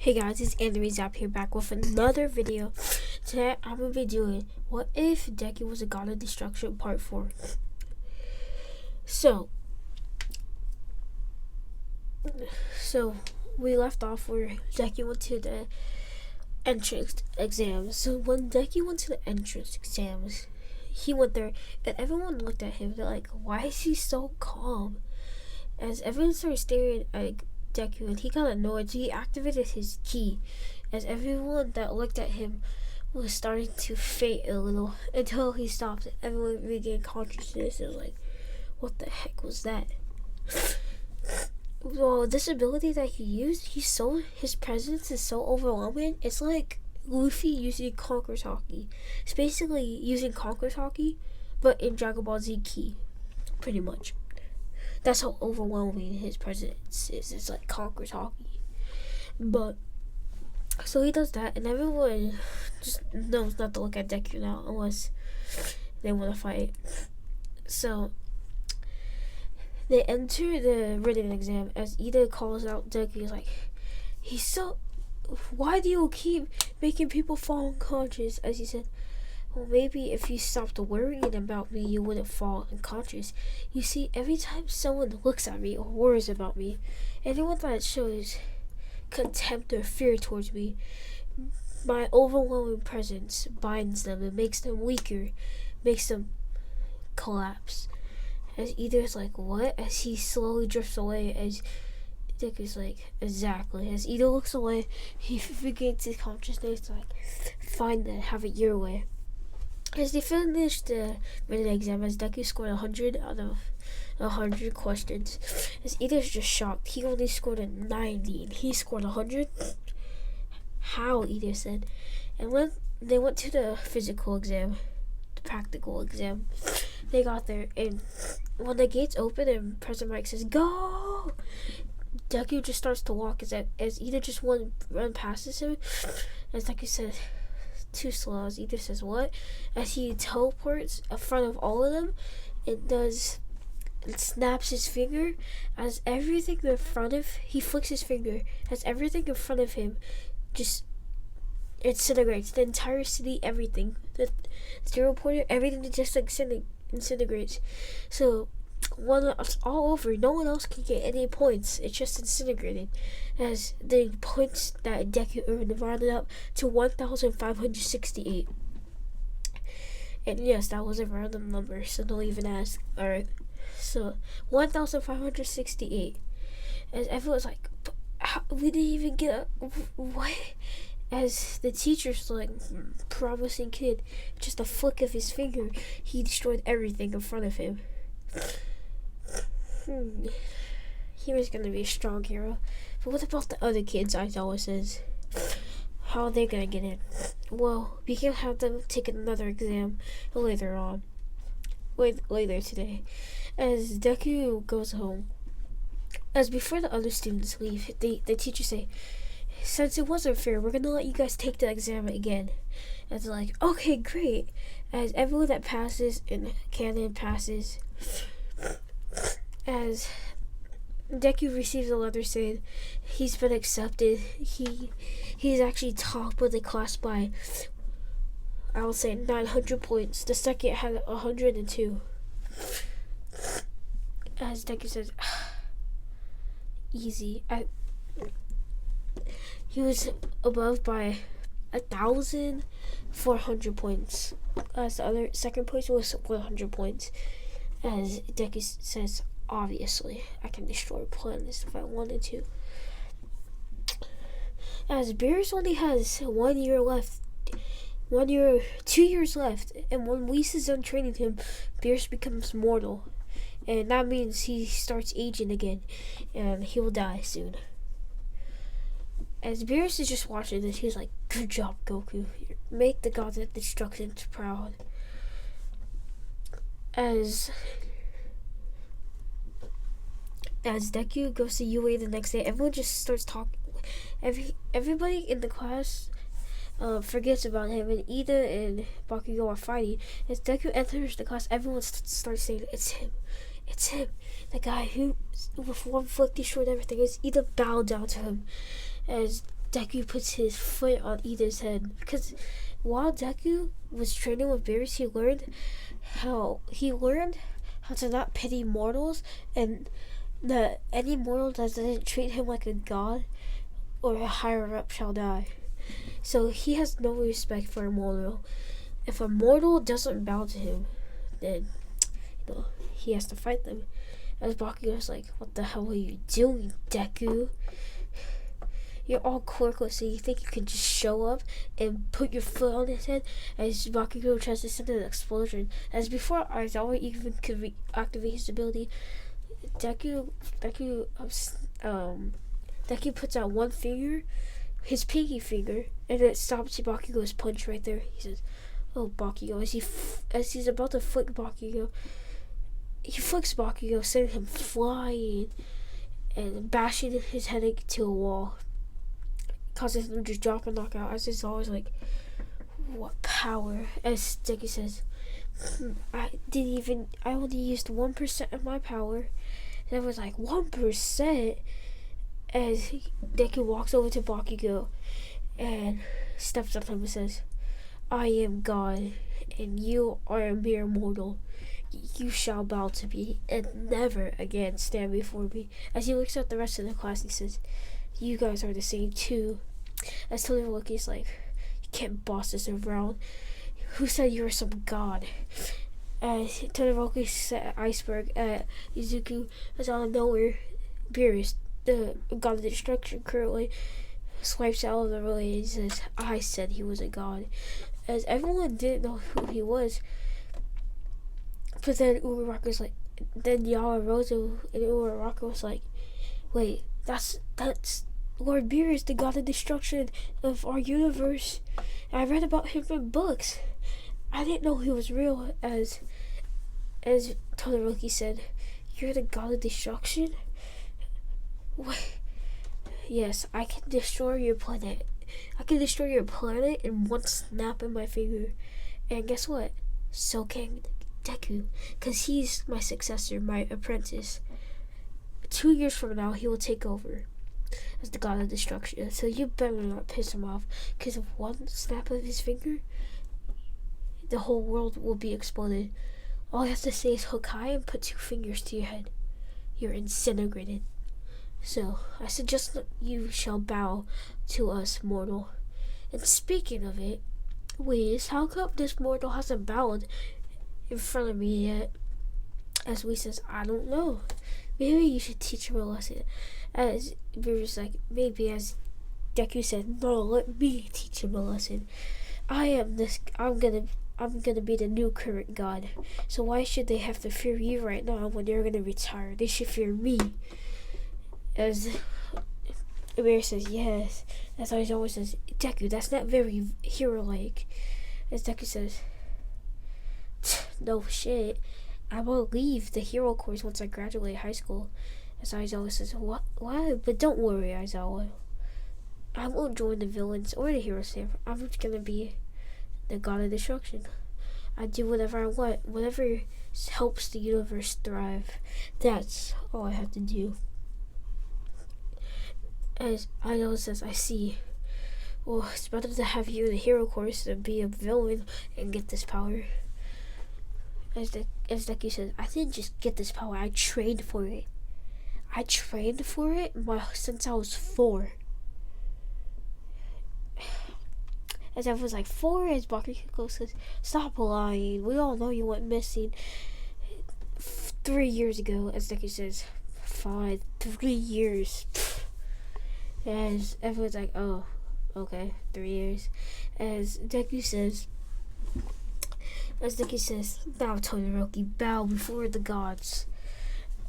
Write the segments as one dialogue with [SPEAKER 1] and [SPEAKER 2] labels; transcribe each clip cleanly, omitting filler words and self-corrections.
[SPEAKER 1] Hey guys, it's Anime Zap here back with another video. Today I'm gonna be doing What If Deku Was a God of Destruction Part 4. So we left off where Deku went to the entrance exams. So when Deku went to the entrance exams, he went there and everyone looked at him. They're like, why is he so calm? As everyone started staring at Deku and he got annoyed, so he activated his ki, as everyone that looked at him was starting to faint a little until he stopped. Everyone regained consciousness. It was like, what the heck was that? Well, this ability that he used, his presence is so overwhelming. It's like Luffy using Conqueror's Haki. It's basically using Conqueror's Haki, but in Dragon Ball Z ki, pretty much. That's how overwhelming his presence is. It's like Conqueror's Haki. But, so he does that, and everyone just knows not to look at Deku now unless they want to fight. So, they enter the written exam as Ida calls out Deku. He's like, why do you keep making people fall unconscious? As he said, well, maybe if you stopped worrying about me, you wouldn't fall unconscious. You see, every time someone looks at me or worries about me, anyone that shows contempt or fear towards me, my overwhelming presence binds them and makes them weaker, makes them collapse. As Ida's like, what? As he slowly drifts away, as Deku's like, exactly. As Ida looks away, he regains his consciousness, like, fine then, have it your way. As they finished the written exam, as Deku scored 100 out of 100 questions, as Ida's just shocked. He only scored a 90 and he scored 100. How? Ida said. And when they went to the physical exam, the practical exam, they got there, and when the gates open and President Mike says, go! Deku just starts to walk as Ida just run past him. As Deku says, too slow. As Ida says, what? As he teleports in front of all of them, it snaps his finger. As everything in front of, he flicks his finger, as everything in front of him just incinerates. The entire city, everything. The zero pointer, everything just incinerates. So when it's all over, no one else can get any points. It's just incinerated. As the points that Deku earned rounded up to 1,568. And yes, that was a random number, so don't even ask. Alright, so 1,568. As everyone's like, we didn't even get a, what? As the teacher's like, promising kid, just a flick of his finger, he destroyed everything in front of him. He was gonna be a strong hero. But what about the other kids, Aizawa says? How are they gonna get in? Well, we can have them take another exam later on. Later today. As Deku goes home, as before the other students leave, the teachers say, since it wasn't fair, we're gonna let you guys take the exam again. And they're like, okay, great. As everyone that passes and canon passes, as Deku receives a letter saying he's been accepted. He's actually topped with the class by, I would say, 900 points. The second had 102. As Deku says, easy. He was above by 1,400 points. As the other second place was 100 points. As Deku says, obviously, I can destroy planets if I wanted to. As Beerus only has 1 year left, 2 years left, and when Whis is done training him, Beerus becomes mortal. And that means he starts aging again, and he will die soon. As Beerus is just watching this, he's like, good job, Goku. Make the gods of destruction proud. As Deku goes to UA the next day, everyone just starts talking. Everybody in the class forgets about him, and Ida and Bakugo are fighting. As Deku enters the class, everyone starts saying, it's him. The guy who, with one flick, destroyed everything. As Ida bowed down to him. As Deku puts his foot on Ethan's head. Because while Deku was training with Beerus, he learned how to not pity mortals, and that any mortal that doesn't treat him like a god or a higher up shall die. So he has no respect for a mortal. If a mortal doesn't bow to him, then he has to fight them. As Bakugo's like, what the hell are you doing, Deku? You're all quirkless, and you think you can just show up and put your foot on his head? As Bakugo tries to send an explosion. As before Aizawa even could activate his ability, Deku puts out one finger, his pinky finger, and it stops Bakugo's punch right there. He says, "Oh, Bakugo!" As he's about to flick Bakugo, he flicks Bakugo, sending him flying and bashing his head into a wall, causing him to drop and knock out. As it's always like, what power? As Deku says, I only used 1% of my power. And it was like 1%. As Deku walks over to Bakugo and steps up to him and says, I am God, and you are a mere mortal. You shall bow to me, and never again stand before me. As he looks at the rest of the class, he says, you guys are the same too. As Todoroki's like, you can't boss us around. Who said you were some god? As Todoroki set an iceberg at Izuku, as out of nowhere, Beerus, the god of destruction, currently swipes out of the way and says, I said he was a god. As everyone didn't know who he was. But then Uraraka's like, then Yaoyorozu and Uraraka was like, wait, that's Lord Beerus, the god of destruction of our universe. I read about him in books. I didn't know he was real. As Todoroki said, you're the god of destruction? What? Yes, I can destroy your planet. I can destroy your planet in one snap of my finger. And guess what? So can Deku, because he's my successor, my apprentice. 2 years from now, he will take over as the god of destruction. So you better not piss him off, because if one snap of his finger, the whole world will be exploded. All you have to say is Hokai and put 2 fingers to your head. You're incinerated. So I suggest that you shall bow to us, mortal. And speaking of it, Whis, how come this mortal hasn't bowed in front of me yet? As Whis says, I don't know. Maybe you should teach him a lesson. As Beerus like, maybe. As Deku said, no, let me teach him a lesson. I'm gonna be the new current god. So why should they have to fear you right now when you're gonna retire? They should fear me. As Beerus says, yes. As Aizawa says, Deku, that's not very hero-like. As Deku says, no shit. I will leave the hero course once I graduate high school. As Aizawa says, what? Why? But don't worry, Aizawa. I won't join the villains or the hero staff. I'm just gonna be the god of destruction. I do whatever I want. Whatever helps the universe thrive. That's all I have to do. As Aizawa says, I see. Well, it's better to have you in the hero course than be a villain and get this power. As Deku says, I didn't just get this power, I trained for it. I trained for it since I was 4. As everyone's like, 4? As Bakugo says, stop lying. We all know you went missing 3 years ago. As Deku says, 5, 3 years. As everyone's like, oh, okay, 3 years. As Deku says, bow, Todoroki, bow before the gods.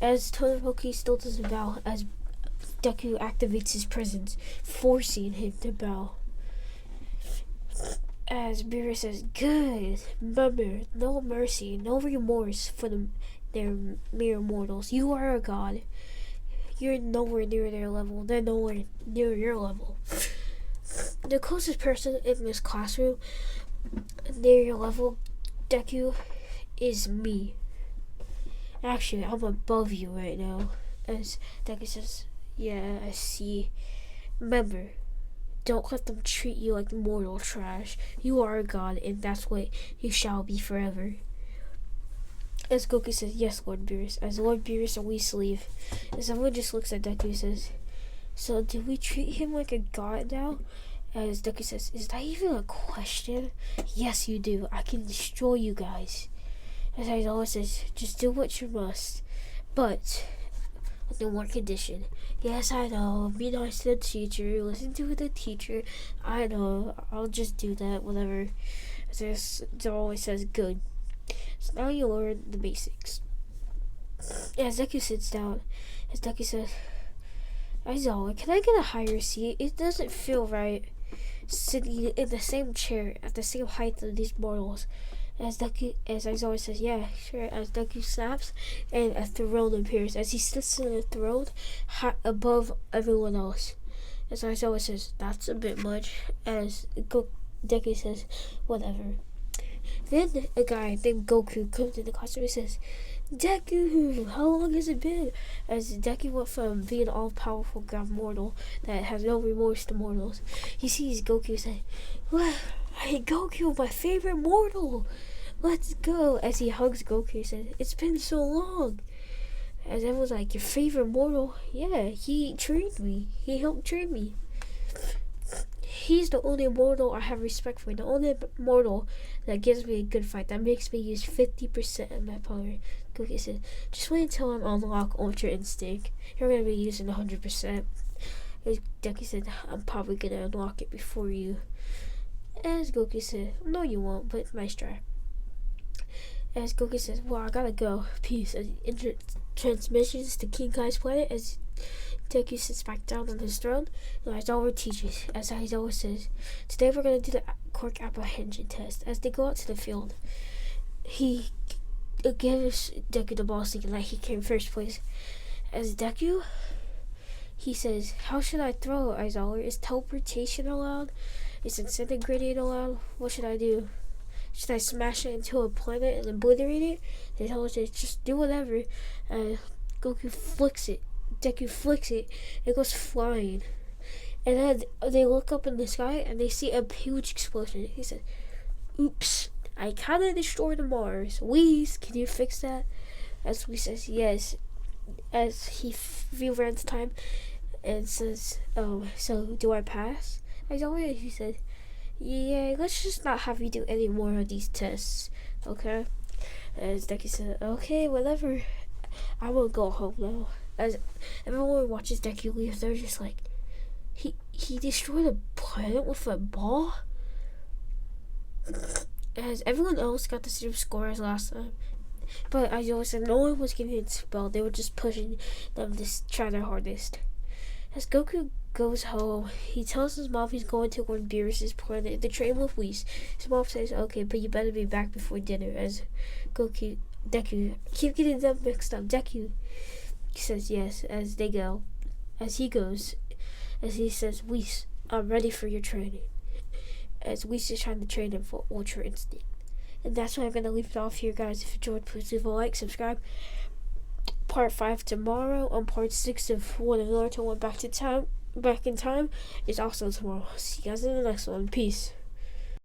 [SPEAKER 1] As Todoroki still doesn't bow, as Deku activates his presence, forcing him to bow. As Beerus says, good, remember, no mercy, no remorse for their mere mortals. You are a god. You're nowhere near their level. They're nowhere near your level. The closest person in this classroom near your level, Deku, is me. Actually, I'm above you right now. As Deku says, yeah, I see. Remember, Don't let them treat you like mortal trash. You are a god, and that's what you shall be forever. As Goku says, yes, Lord Beerus. As Lord Beerus and we leave, as everyone just looks at Deku and says, so do we treat him like a god now? As Deku says, is that even a question? Yes, you do. I can destroy you guys. As Aizawa says, just do what you must. But with one condition. Yes, I know. Be nice to the teacher. Listen to the teacher. I know. I'll just do that. Whatever. As always says, good. So now you learn the basics. As Deku sits down, as Deku says, Aizawa, can I get a higher seat? It doesn't feel right sitting in the same chair at the same height of these mortals. As Aizawa says, yeah, sure. As Deku snaps, and a throne appears. As he sits in a throne above everyone else. As Aizawa says, that's a bit much. As Deku says, whatever. Then a guy named Goku comes in the classroom and says, Deku, how long has it been? As Deku went from being an all-powerful god mortal that has no remorse to mortals, he sees Goku say, "What? Hey, Goku, my favorite mortal! Let's go!" As he hugs Goku, he says, "It's been so long." As everyone's like, "Your favorite mortal?" Yeah, he trained me. He helped train me. He's the only mortal I have respect for. The only mortal that gives me a good fight. That makes me use 50% of my power. Goku said, just wait until I'm unlock Ultra Instinct. You're going to be using 100%. As Deku said, I'm probably going to unlock it before you. As Goku said, no you won't, but nice try. As Goku says, well, I gotta go. Peace. As transmissions to King Kai's planet, as Deku sits back down on his throne, and Aizawa teaches, as Aizawa says, today we're going to do the quirk apprehension test. As they go out to the field, he gives Deku the ball thinking like he came first place. As Deku, he says, how should I throw it, Aizawa? Is teleportation allowed? Is disintegrating allowed? What should I do? Should I smash it into a planet and obliterate it? They tell us to just do whatever. Goku flicks it. Deku flicks it. It goes flying. And then they look up in the sky and they see a huge explosion. He said, oops, I kind of destroyed the Mars. Whis, can you fix that? As Whis says, yes. As he reruns time and says, so do I pass? As always, he said, yeah, let's just not have you do any more of these tests, okay? As Deku said, okay, whatever. I will go home now. As everyone watches Deku leave, they're just like, he destroyed a planet with a ball? As everyone else got the same score as last time. But as always said, no one was getting expelled. They were just pushing them to try their hardest. As Goku goes home, he tells his mom he's going to Lord Beerus' planet to train with Whis. His mom says, okay, but you better be back before dinner. As Deku, keep getting them mixed up. Deku says yes as they go. As he goes, as he says, Whis, I'm ready for your training. As Whis is trying to train him for Ultra Instinct. And that's why I'm going to leave it off here, guys. If you enjoyed, please leave a like, subscribe. Part 5 tomorrow. On part 6 of When Naruto went back in time is also tomorrow. See you guys in the next one. Peace.